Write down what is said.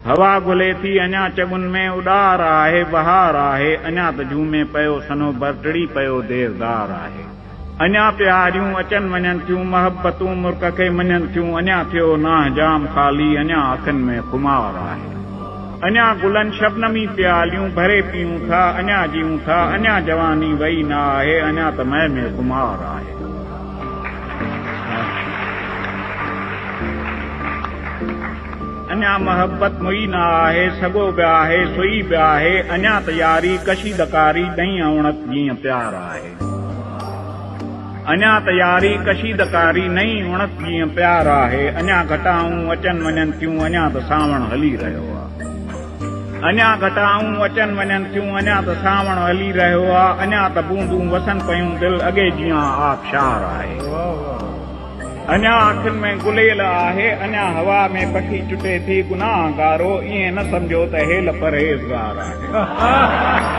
हवा गुले थी अञा चगुन में उडार आहे बहार आहे अञा त झूमे पयो सनो बरटड़ी पयो देवदार आहे अञा प्यारियूं अचन वञन थियूं मोहब्बतूं मुर्क खे मञन थियूं अञा थियो नाह जाम खाली अञा अखियुनि में खुमार आहे अञा गुलन शबनमी प्यालियूं भरे पियूं था अञा जियूं था अञा जवानी वई न आहे अञा त मैं में खुमार आहे अञा मोहब्बत मुई न आहे सगो पिया आहे सुई पिया आहे अञा तयारी कशीदकारी ॾही औणत जीअं प्यार आहे अञा तयारी कशीदकारी नई उणत जीअं प्यार आहे अञा घटाऊं अचन वञन थियूं अञा त सावण हली रहियो आहे अञा घटाऊं अचन वञन थियूं अञा त सावण हली रहियो आहे अञा त बूंदूं वसन पयूं दिलि अॻे जीअं आबशार आहे अञा अखियुनि में गुलेल आहे अञा हवा में पखी चुटे थी गुनाहगारो ईअं न सम्झो त हेल परहेज़गार आहे